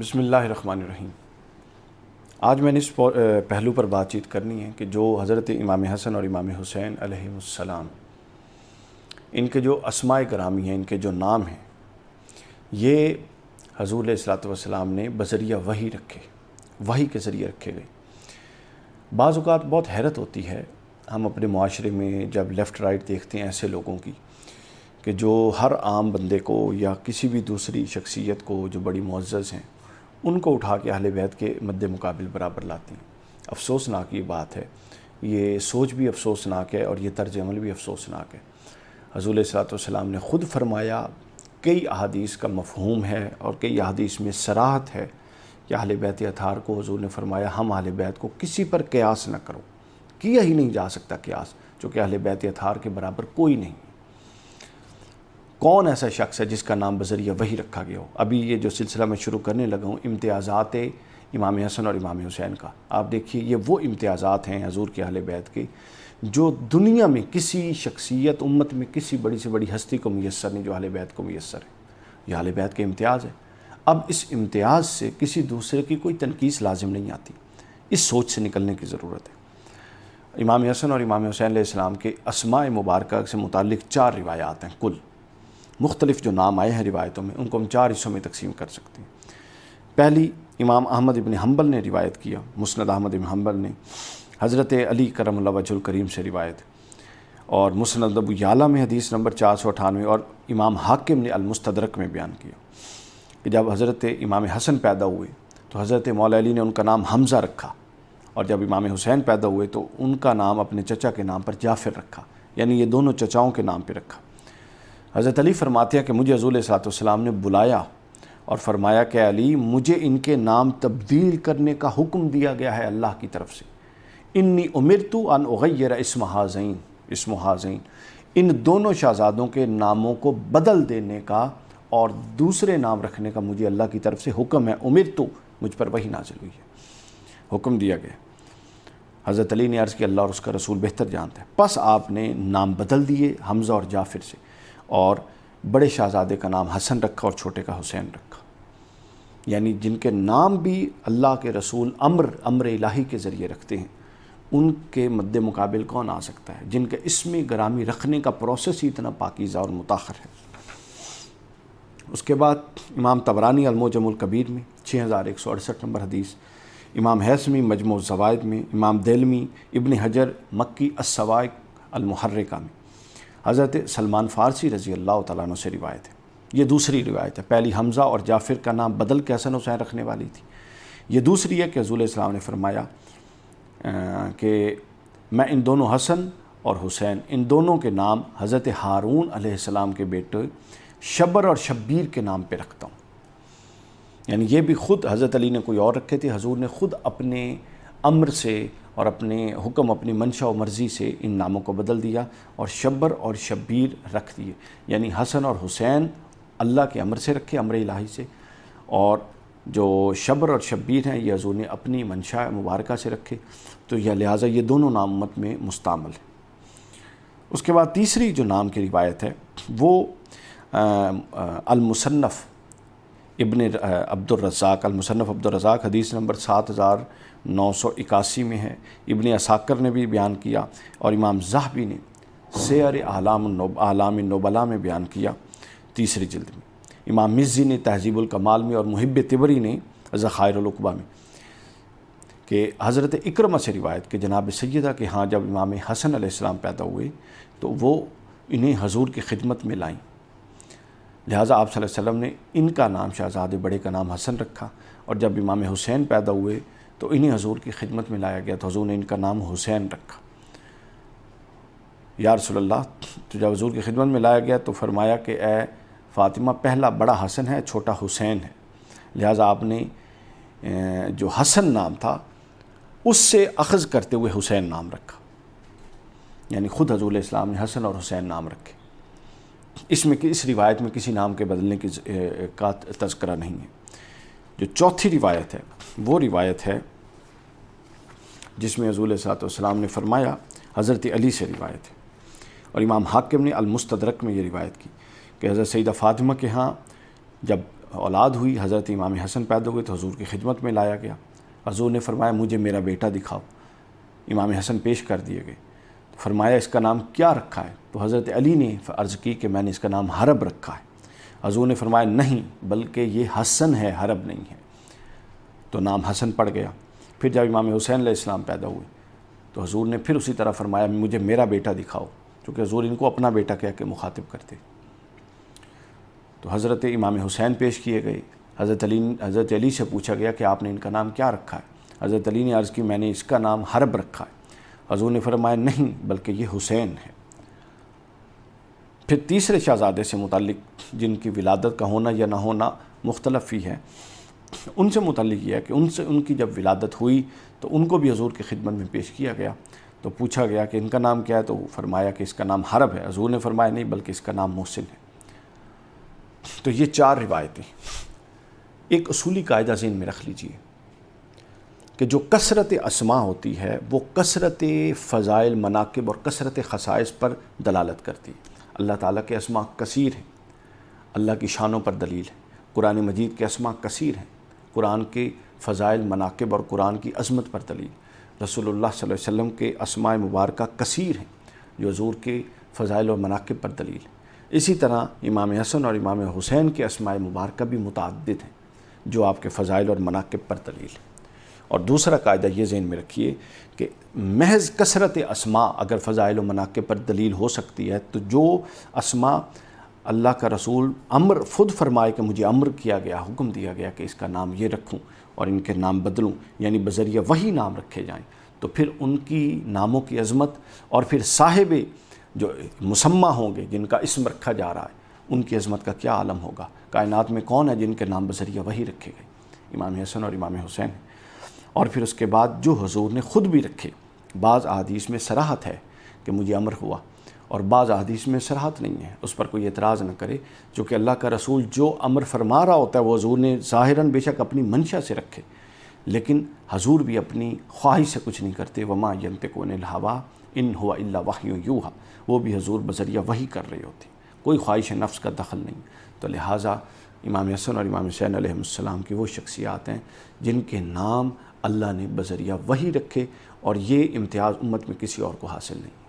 بسم اللہ الرحمن الرحیم۔ آج میں نے اس پہلو پر بات چیت کرنی ہے کہ جو حضرت امام حسن اور امام حسین علیہ السلام، ان کے جو اسماء گرامی ہیں، ان کے جو نام ہیں، یہ حضور علیہ الصلوۃ والسلام نے بذریعہ وحی رکھے، وحی کے ذریعے رکھے گئے۔ بعض اوقات بہت حیرت ہوتی ہے ہم اپنے معاشرے میں جب لیفٹ رائٹ دیکھتے ہیں ایسے لوگوں کی کہ جو ہر عام بندے کو یا کسی بھی دوسری شخصیت کو جو بڑی معزز ہیں ان کو اٹھا کے اہل بیت کے مد مقابل برابر لاتے ہیں۔ افسوسناک یہ بات ہے، یہ سوچ بھی افسوسناک ہے اور یہ طرز عمل بھی افسوسناک ہے۔ حضور علیہ الصلوۃ والسلام نے خود فرمایا، کئی احادیث کا مفہوم ہے اور کئی احادیث میں صراحت ہے کہ اہل بیت اطہار کو حضور نے فرمایا ہم اہل بیت کو کسی پر قیاس نہ کرو، کیا ہی نہیں جا سکتا قیاس، چونکہ اہل بیت اطہار کے برابر کوئی نہیں۔ کون ایسا شخص ہے جس کا نام بذریعہ وحی رکھا گیا ہو؟ ابھی یہ جو سلسلہ میں شروع کرنے لگا ہوں امتیازات امام حسن اور امام حسین کا، آپ دیکھیے یہ وہ امتیازات ہیں حضور کے اہل بیت کے جو دنیا میں کسی شخصیت امت میں کسی بڑی سے بڑی ہستی کو میسر نہیں، جو اہل بیت کو میسر ہے۔ یہ اہل بیت کے امتیاز ہے۔ اب اس امتیاز سے کسی دوسرے کی کوئی تنقیص لازم نہیں آتی، اس سوچ سے نکلنے کی ضرورت ہے۔ امام حسن اور امام حسین علیہ السلام کے اسماء مبارکہ سے متعلق 4 روایات ہیں کل، مختلف جو نام آئے ہیں روایتوں میں ان کو ہم 4 حصوں میں تقسیم کر سکتے ہیں۔ پہلی امام احمد ابن حنبل نے روایت کیا، مسند احمد ابن حنبل نے حضرت علی کرم اللہ وجہ الکریم سے روایت، اور مسند ابو یعلا میں حدیث نمبر 498، اور امام حاکم نے المستدرک میں بیان کیا کہ جب حضرت امام حسن پیدا ہوئے تو حضرت مولا علی نے ان کا نام حمزہ رکھا، اور جب امام حسین پیدا ہوئے تو ان کا نام اپنے چچا کے نام پر جعفر رکھا، یعنی یہ دونوں چچاؤں کے نام پہ رکھا۔ حضرت علی فرماتے ہیں کہ مجھے حضور علیہ الصلوۃ والسلام نے بلایا اور فرمایا کہ علی مجھے ان کے نام تبدیل کرنے کا حکم دیا گیا ہے اللہ کی طرف سے، انی امرت ان اغیر اسم ہذین، ان دونوں شہزادوں کے ناموں کو بدل دینے کا اور دوسرے نام رکھنے کا مجھے اللہ کی طرف سے حکم ہے، امرت، مجھ پر وحی نازل ہوئی ہے، حکم دیا گیا۔ حضرت علی نے عرض کی اللہ اور اس کا رسول بہتر جانتا ہے، پس آپ نے نام بدل دیے حمزہ اور جعفر سے، اور بڑے شہزادے کا نام حسن رکھا اور چھوٹے کا حسین رکھا، یعنی جن کے نام بھی اللہ کے رسول امر الہی کے ذریعے رکھتے ہیں ان کے مد مقابل کون آ سکتا ہے، جن کے اسم گرامی رکھنے کا پروسیس ہی اتنا پاکیزہ اور متاخر ہے۔ اس کے بعد امام طبرانی المعجم الکبیر میں 6168 نمبر حدیث، امام حیثمی مجموع الزوائد میں، امام دہلمی ابن حجر مکی الصواعق المحرکہ میں حضرت سلمان فارسی رضی اللہ تعالیٰ عنہ سے روایت ہے۔ یہ دوسری روایت ہے، پہلی حمزہ اور جعفر کا نام بدل کے حسن حسین رکھنے والی تھی، یہ دوسری ہے کہ حضور علیہ السلام نے فرمایا کہ میں ان دونوں حسن اور حسین ان دونوں کے نام حضرت ہارون علیہ السلام کے بیٹے شبر اور شبیر کے نام پہ رکھتا ہوں، یعنی یہ بھی خود حضرت علی نے کوئی اور رکھے تھے، حضور نے خود اپنے امر سے اور اپنے حکم اپنی منشا و مرضی سے ان ناموں کو بدل دیا اور شبر اور شبیر رکھ دیے، یعنی حسن اور حسین اللہ کے امر سے رکھے، امر الہی سے، اور جو شبر اور شبیر ہیں یہ حضور نے اپنی منشا مبارکہ سے رکھے، تو یہ لہٰذا یہ دونوں نام امت میں مستعمل ہیں۔ اس کے بعد تیسری جو نام کی روایت ہے وہ المصنف ابن عبد الرزاق، المصنف عبد الرزاق حدیث نمبر 7981 میں ہے، ابن عساکر نے بھی بیان کیا اور امام ذہبی نے سیر اعلام النبلاء میں بیان کیا تیسری جلد میں، امام مزی نے تہذیب الکمال میں اور محب طبری نے ذخائر العقبہ میں، کہ حضرت اکرمہ سے روایت کہ جناب سیدہ کہ ہاں جب امام حسن علیہ السلام پیدا ہوئے تو وہ انہیں حضور کی خدمت میں لائیں، لہٰذا آپ صلی اللہ علیہ وسلم نے ان کا نام شہزادے بڑے کا نام حسن رکھا، اور جب امام حسین پیدا ہوئے تو انہیں حضور کی خدمت میں لایا گیا تو حضور نے ان کا نام حسین رکھا۔ یا رسول اللہ، تو جب حضور کی خدمت میں لایا گیا تو فرمایا کہ اے فاطمہ پہلا بڑا حسن ہے، چھوٹا حسین ہے، لہٰذا آپ نے جو حسن نام تھا اس سے اخذ کرتے ہوئے حسین نام رکھا، یعنی خود حضور علیہ السلام نے حسن اور حسین نام رکھے۔ اس روایت میں کسی نام کے بدلنے کا تذکرہ نہیں ہے۔ جو چوتھی روایت ہے وہ روایت ہے جس میں حضور علیہ السلام نے فرمایا، حضرت علی سے روایت ہے، اور امام حاکم نے المستدرک میں یہ روایت کی کہ حضرت سیدہ فاطمہ کے ہاں جب اولاد ہوئی، حضرت امام حسن پیدا ہوئے تو حضور کی خدمت میں لایا گیا۔ حضور نے فرمایا مجھے میرا بیٹا دکھاؤ۔ امام حسن پیش کر دیے گئے، فرمایا اس کا نام کیا رکھا ہے؟ تو حضرت علی نے عرض کی کہ میں نے اس کا نام حرب رکھا ہے۔ حضور نے فرمایا نہیں، بلکہ یہ حسن ہے، حرب نہیں ہے۔ تو نام حسن پڑ گیا۔ پھر جب امام حسین علیہ السلام پیدا ہوئے تو حضور نے پھر اسی طرح فرمایا مجھے میرا بیٹا دکھاؤ، کیونکہ حضور ان کو اپنا بیٹا کہہ کے مخاطب کرتے۔ تو حضرت امام حسین پیش کیے گئے۔ حضرت علی سے پوچھا گیا کہ آپ نے ان کا نام کیا رکھا ہے؟ حضرت علی نے عرض کی میں نے اس کا نام حرب رکھا ہے۔ حضور نے فرمایا نہیں، بلکہ یہ حسین ہے۔ پھر تیسرے شہزادے سے متعلق جن کی ولادت کا ہونا یا نہ ہونا مختلف ہی ہے، ان سے متعلق یہ ہے کہ ان کی جب ولادت ہوئی تو ان کو بھی حضور کی خدمت میں پیش کیا گیا۔ تو پوچھا گیا کہ ان کا نام کیا ہے؟ تو فرمایا کہ اس کا نام حرب ہے۔ حضور نے فرمایا نہیں، بلکہ اس کا نام محسن ہے۔ تو یہ 4 روایتیں ایک اصولی قاعدہ ذہن میں رکھ لیجئے کہ جو کثرت اسماء ہوتی ہے وہ کثرت فضائل، مناقب اور کثرت خصائص پر دلالت کرتی ہے۔ اللہ تعالیٰ کے اسماء کثیر ہیں، اللہ کی شانوں پر دلیل ہے۔ قرآن مجید کے اسماء کثیر ہیں، قرآن کے فضائل، مناقب اور قرآن کی عظمت پر دلیل۔ رسول اللہ صلی اللہ علیہ وسلم کے اسماء مبارکہ کثیر ہیں جو حضور کے فضائل اور مناقب پر دلیل ہے۔ اسی طرح امام حسن اور امام حسین کے اسماء مبارکہ بھی متعدد ہیں جو آپ کے فضائل اور مناقب پر دلیل ہے۔ اور دوسرا قاعدہ یہ ذہن میں رکھیے کہ محض کثرت اسماء اگر فضائل و مناقب پر دلیل ہو سکتی ہے تو جو اسماء اللہ کا رسول خود فرمائے کہ مجھے امر کیا گیا، حکم دیا گیا کہ اس کا نام یہ رکھوں اور ان کے نام بدلوں، یعنی بذریعہ وہی نام رکھے جائیں، تو پھر ان کی ناموں کی عظمت اور پھر صاحب جو مسمہ ہوں گے جن کا اسم رکھا جا رہا ہے ان کی عظمت کا کیا عالم ہوگا۔ کائنات میں کون ہے جن کے نام بذریعہ وہی رکھے گئے؟ امام حسن اور امام حسین۔ اور پھر اس کے بعد جو حضور نے خود بھی رکھے، بعض احادیث میں صراحت ہے کہ مجھے امر ہوا اور بعض احادیث میں صراحت نہیں ہے، اس پر کوئی اعتراض نہ کرے، چونکہ اللہ کا رسول جو امر فرما رہا ہوتا ہے وہ حضور نے ظاہراً بے شک اپنی منشا سے رکھے، لیکن حضور بھی اپنی خواہش سے کچھ نہیں کرتے۔ وما ینطق عن الہویٰ ان هو الا وحی یوحیٰ، وہ بھی حضور بذریعہ وحی کر رہے ہوتے، کوئی خواہش نفس کا دخل نہیں۔ تو لہٰذا امام حسن اور امام حسین علیہ السلام کی وہ شخصیات ہیں جن کے نام اللہ نے بذریعہ وحی رکھے، اور یہ امتیاز امت میں کسی اور کو حاصل نہیں۔